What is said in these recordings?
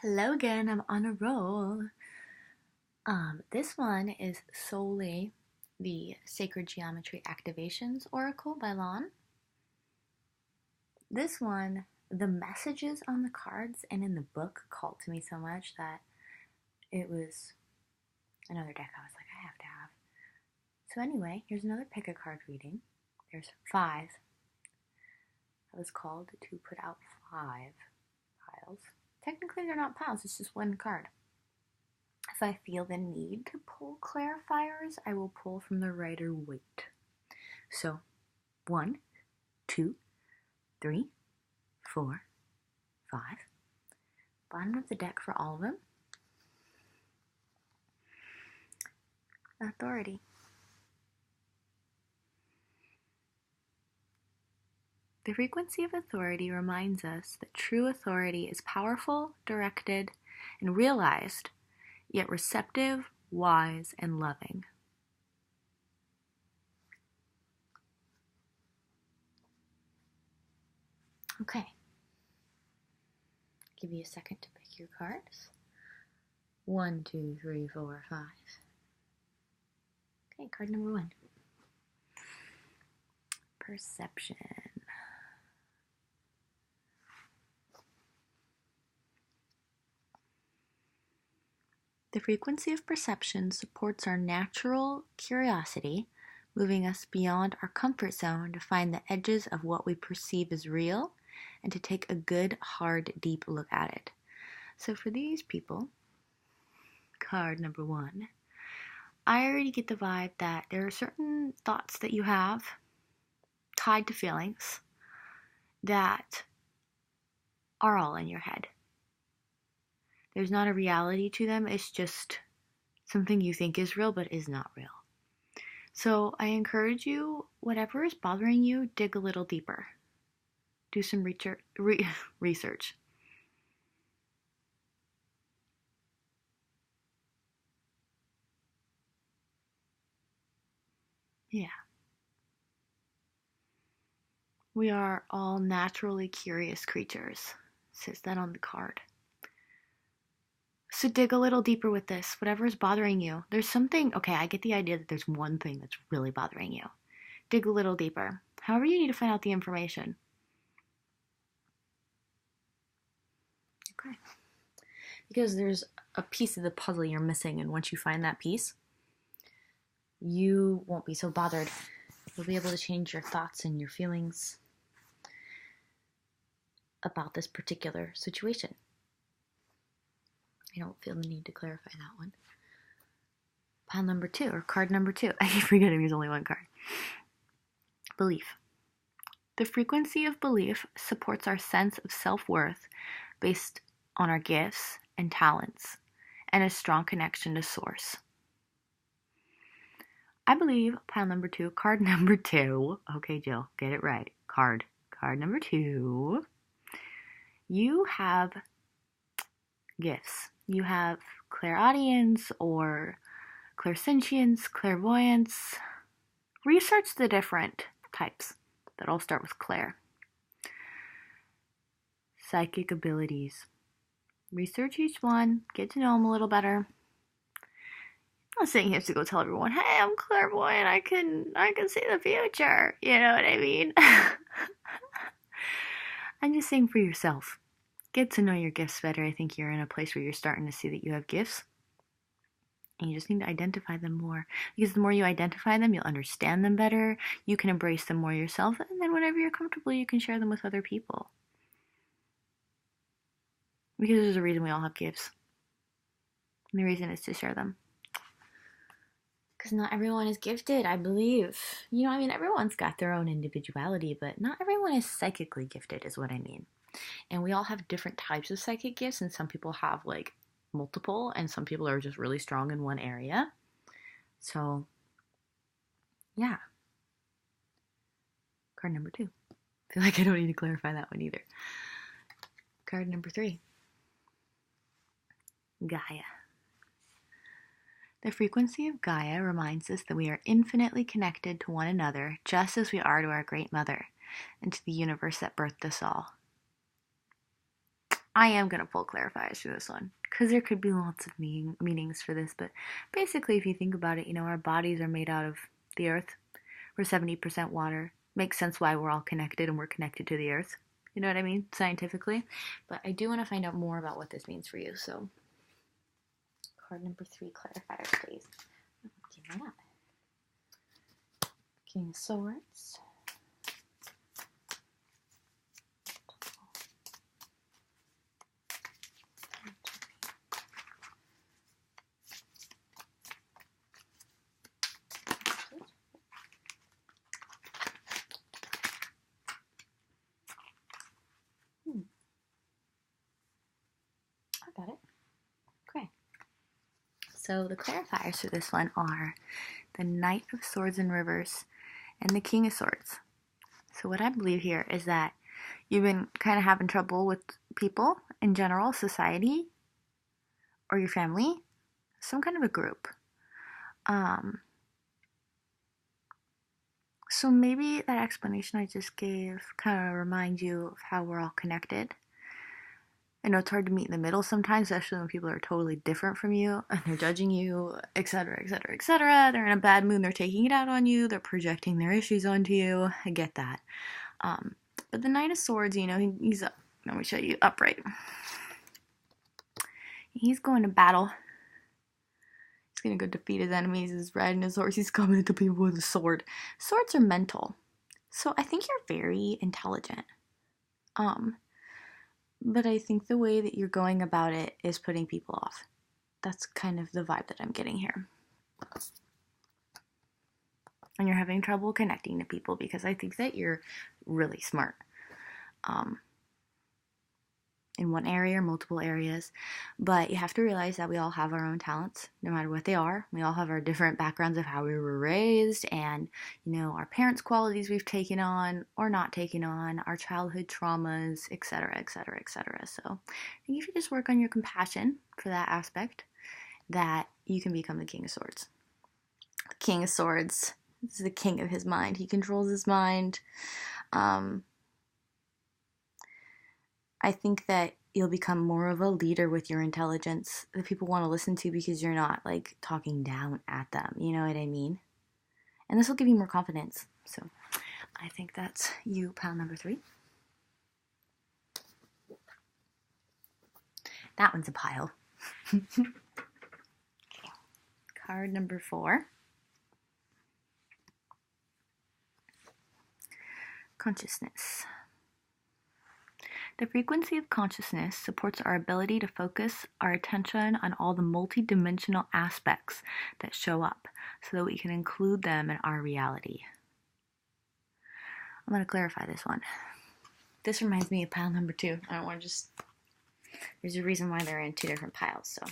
Hello again, I'm on a roll. This one is solely the Sacred Geometry Activations Oracle by Lon. This one, the messages on the cards and in the book called to me so much that it was another deck I was like, I have to have. So anyway, here's another pick a card reading. There's 5. I was called to put out 5 piles. Technically they're not piles, it's just one card. If I feel the need to pull clarifiers, I will pull from the Rider-Waite. So, 1, 2, 3, 4, 5. Bottom of the deck for all of them. Authority. The frequency of authority reminds us that true authority is powerful, directed, and realized, yet receptive, wise, and loving. Okay. Give you a second to pick your cards. 1, 2, 3, 4, 5. Okay, card number 1. Perception. The frequency of perception supports our natural curiosity, moving us beyond our comfort zone to find the edges of what we perceive as real and to take a good, hard, deep look at it. So for these people, card number 1, I already get the vibe that there are certain thoughts that you have tied to feelings that are all in your head. There's not a reality to them, it's just something you think is real but is not real. So I encourage you, whatever is bothering you, dig a little deeper. Do some research. Yeah. We are all naturally curious creatures. It says that on the card. So dig a little deeper with this. Whatever is bothering you. There's something, okay, I get the idea that there's one thing that's really bothering you. Dig a little deeper. However you need to find out the information. Okay. Because there's a piece of the puzzle you're missing, and once you find that piece, you won't be so bothered. You'll be able to change your thoughts and your feelings about this particular situation. I don't feel the need to clarify that one. Pile number 2, or card number 2. I keep forgetting there's only one card. Belief. The frequency of belief supports our sense of self-worth based on our gifts and talents and a strong connection to source. I believe pile number 2, card number 2. Okay, Jill, get it right. Card number 2. You have gifts. You have clairaudience or clairsentience, clairvoyance. Research the different types that all start with clair. Psychic abilities. Research each one, get to know them a little better. I'm not saying you have to go tell everyone, hey, I'm clairvoyant, I can see the future. You know what I mean? I'm just saying for yourself. Get to know your gifts better. I think you're in a place where you're starting to see that you have gifts. And you just need to identify them more. Because the more you identify them, you'll understand them better. You can embrace them more yourself. And then whenever you're comfortable, you can share them with other people. Because there's a reason we all have gifts. And the reason is to share them. Because not everyone is gifted, I believe. Everyone's got their own individuality, but not everyone is psychically gifted, is what I mean. And we all have different types of psychic gifts, and some people have multiple, and some people are just really strong in one area. So, yeah. Card number 2. I feel like I don't need to clarify that one either. Card number 3. Gaia. The frequency of Gaia reminds us that we are infinitely connected to one another, just as we are to our Great Mother, and to the universe that birthed us all. I am going to pull clarifiers for this one because there could be lots of meanings for this. But basically, if you think about it, our bodies are made out of the earth. We're 70% water. Makes sense why we're all connected and we're connected to the earth. You know what I mean? Scientifically. But I do want to find out more about what this means for you. So, card number 3, clarifiers, please. Give that up. King of Swords. I got it. Okay. So the clarifiers for this one are the Knight of Swords and Reverse and the King of Swords. So what I believe here is that you've been kind of having trouble with people in general, society, or your family, some kind of a group. So maybe that explanation I just gave kind of reminds you of how we're all connected. I know it's hard to meet in the middle sometimes, especially when people are totally different from you and they're judging you, etc., etc., etc. They're in a bad mood, they're taking it out on you, they're projecting their issues onto you. I get that. But the Knight of Swords, he's up. Let me show you upright. He's going to battle. He's going to go defeat his enemies. He's riding his horse. He's coming to people with a sword. Swords are mental. So I think you're very intelligent. But I think the way that you're going about it is putting people off. That's kind of the vibe that I'm getting here. And you're having trouble connecting to people because I think that you're really smart. In one area or multiple areas, but you have to realize that we all have our own talents, no matter what they are. We all have our different backgrounds of how we were raised and, our parents' qualities we've taken on or not taken on, our childhood traumas, etc., etc., etc. So I think if you just work on your compassion for that aspect, that you can become the King of Swords. The King of Swords is the king of his mind. He controls his mind. I think that you'll become more of a leader with your intelligence that people want to listen to because you're not like talking down at them. You know what I mean? And this will give you more confidence. So I think that's you, pile number 3. That one's a pile. Okay. Card number 4. Consciousness. The frequency of consciousness supports our ability to focus our attention on all the multidimensional aspects that show up so that we can include them in our reality. I'm going to clarify this one. This reminds me of pile number 2. I don't want to just... There's a reason why they're in 2 different piles, so...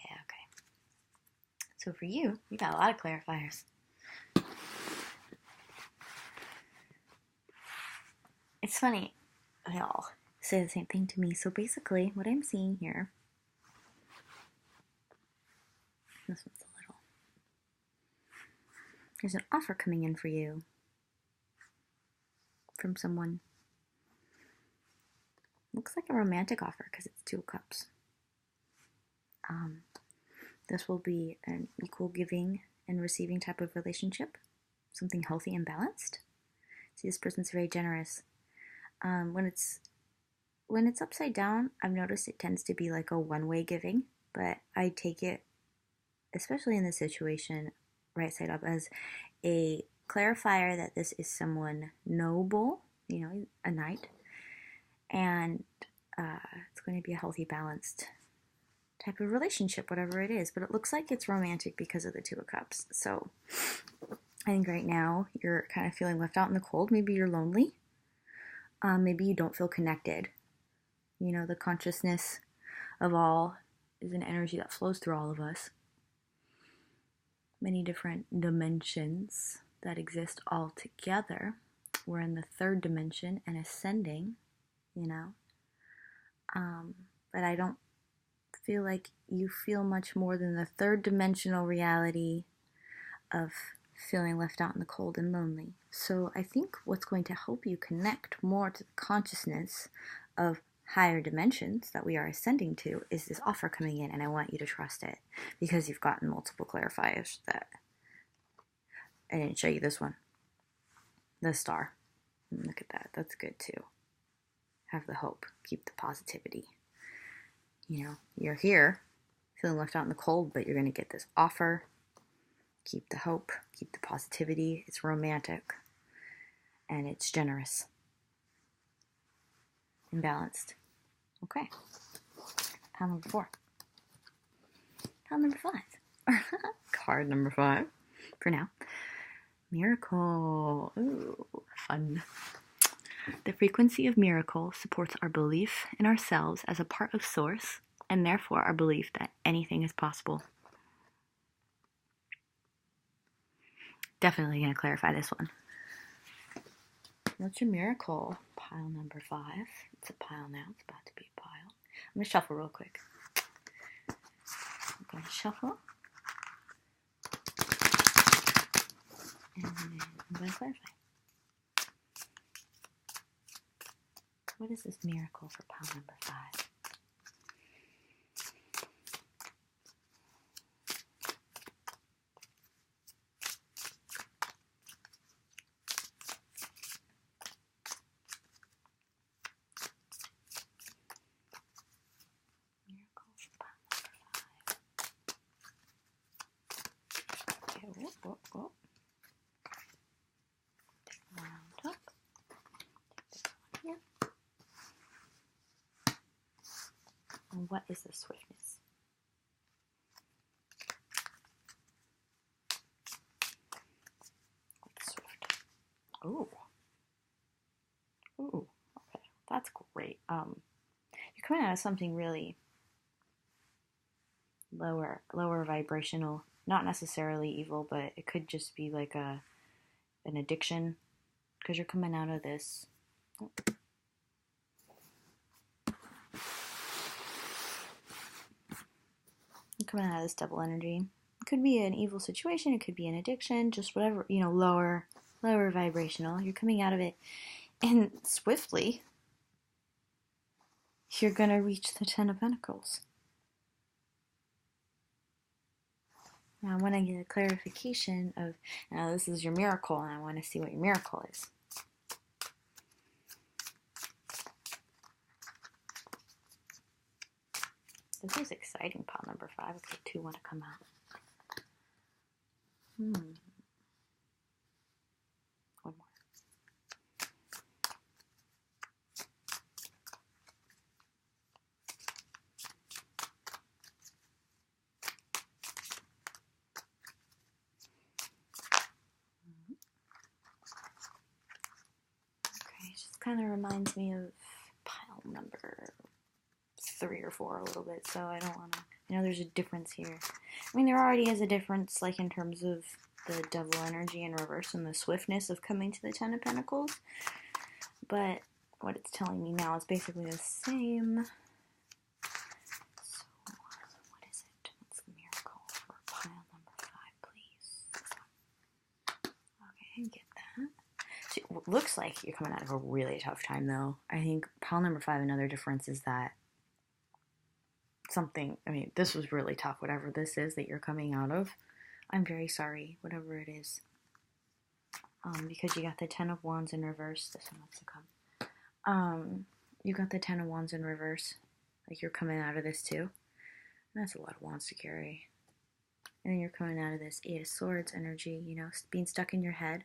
Yeah, okay. So for you got a lot of clarifiers. It's funny, they all say the same thing to me. So basically, what I'm seeing here, this one's a little, there's an offer coming in for you from someone. Looks like a romantic offer because it's 2 of Cups. This will be an equal giving and receiving type of relationship, something healthy and balanced. See, this person's very generous. When it's upside down, I've noticed it tends to be like a one-way giving, but I take it, especially in this situation, right side up, as a clarifier that this is someone noble, a knight, and it's going to be a healthy, balanced type of relationship, whatever it is. But it looks like it's romantic because of the 2 of Cups. So I think right now you're kind of feeling left out in the cold. Maybe you're lonely. Maybe you don't feel connected. The consciousness of all is an energy that flows through all of us. Many different dimensions that exist all together. We're in the third dimension and ascending, you know. But I don't feel like you feel much more than the third dimensional reality of feeling left out in the cold and lonely. So I think what's going to help you connect more to the consciousness of higher dimensions that we are ascending to is this offer coming in, and I want you to trust it because you've gotten multiple clarifiers that I didn't show you this one. The star. Look at that. That's good too. Have the hope. Keep the positivity. You know, you're here feeling left out in the cold, but you're going to get this offer. Keep the hope. Keep the positivity. It's romantic. And it's generous. And balanced. Okay. Pile number 4. Pile number 5. Card number 5 for now. Miracle. Ooh, fun. The frequency of miracle supports our belief in ourselves as a part of Source, and therefore our belief that anything is possible. Definitely going to clarify this one. What's your miracle? Pile number 5. It's a pile now. It's about to be a pile. I'm going to shuffle real quick. I'm going to shuffle. And then I'm going to clarify. What is this miracle for pile number 5? Miracle for pile number 5. Okay, whoop. Round up. Here. And what is the swiftness? What's swift? Ooh, okay, that's great. You're coming out of something really lower vibrational, not necessarily evil, but it could just be like an addiction, because you're coming out of this. You're coming out of this double energy. It could be an evil situation, it could be an addiction, just whatever, you know, lower vibrational. You're coming out of it, and swiftly, you're gonna reach the 10 of Pentacles. Now I want to get a clarification of, now this is your miracle, and I want to see what your miracle is. This is exciting, pile number 5. Okay, 2 want to come out. One more. Okay, it just kind of reminds me of pile number 3 or 4 a little bit, so I don't want to, you know, there's a difference here. I mean, there already is a difference, like in terms of the double energy in reverse and the swiftness of coming to the 10 of Pentacles, but what it's telling me now is basically the same. So, what is it? What's the miracle for pile number 5, please? Okay, get that. So, it looks like you're coming out of a really tough time, though. I think pile number 5, another difference is that something, I mean, this was really tough, whatever this is that you're coming out of. I'm very sorry, whatever it is. Because you got the 10 of Wands in reverse. This one wants to come. You got the 10 of Wands in reverse. Like you're coming out of this too. And that's a lot of wands to carry. And then you're coming out of this 8 of Swords energy, you know, being stuck in your head.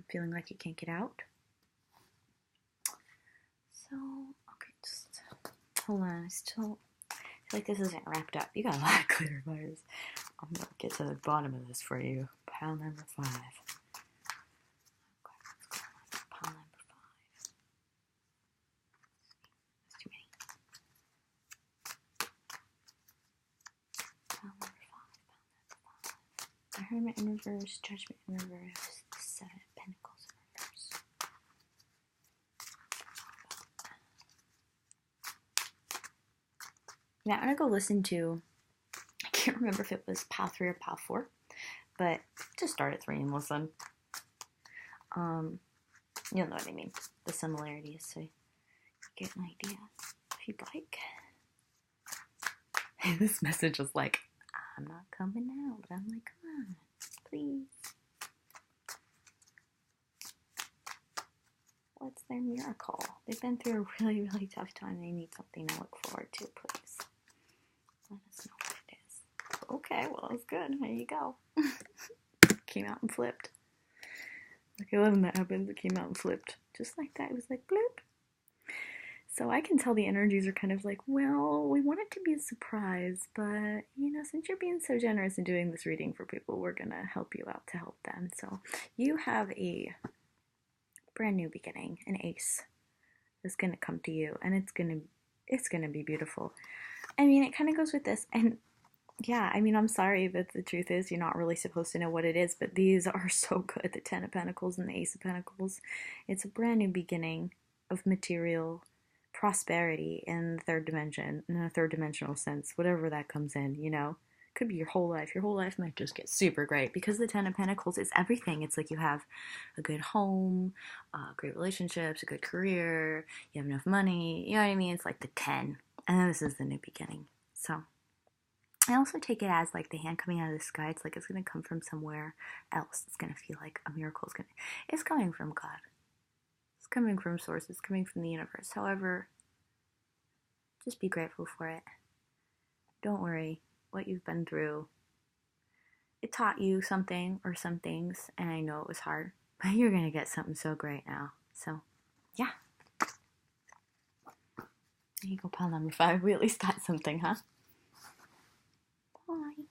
Feeling like you can't get out. So, okay, just hold on. I still feel like this isn't wrapped up. You got a lot of clarifiers. I'm going to get to the bottom of this for you. Pile number 5. Okay, what's going on? Pile number 5. That's too many. Pile number 5. Pile number 5. The Judgment in reverse, Judgment in reverse, the Seven of Pentacles in reverse. Now I'm gonna go listen to, I can't remember if it was Pile 3 or Pile 4, but just start at 3 and listen. You'll know what I mean. The similarities, so you get an idea if you'd like. This message was like, I'm not coming out. But I'm like, come on, please. What's their miracle? They've been through a really, really tough time. They need something to look forward to, please. Let us know what it is. Okay, well, that's good. There you go. Came out and flipped. Like, I love when that happens. It came out and flipped. Just like that. It was like, bloop. So I can tell the energies are kind of like, well, we want it to be a surprise, but, you know, since you're being so generous in doing this reading for people, we're going to help you out to help them. So you have a brand new beginning, an ace is going to come to you, and it's going to be beautiful. I mean, it kind of goes with this, and yeah, I mean, I'm sorry, but the truth is you're not really supposed to know what it is, but these are so good, the Ten of Pentacles and the Ace of Pentacles. It's a brand new beginning of material prosperity in the third dimension, in a third dimensional sense, whatever that comes in, you know. Could be your whole life. Your whole life might just get super great because the Ten of Pentacles is everything. It's like you have a good home, great relationships, a good career, you have enough money, you know what I mean? It's like the 10, and then this is the new beginning. So I also take it as like the hand coming out of the sky. It's like it's going to come from somewhere else. It's going to feel like a miracle is it's coming from God. It's coming from source. It's coming from the universe. However, just be grateful for it. Don't worry what you've been through. It taught you something or some things, and I know it was hard, but you're going to get something so great now. So, yeah. There you go, pile number 5. We at least got something, huh? Bye.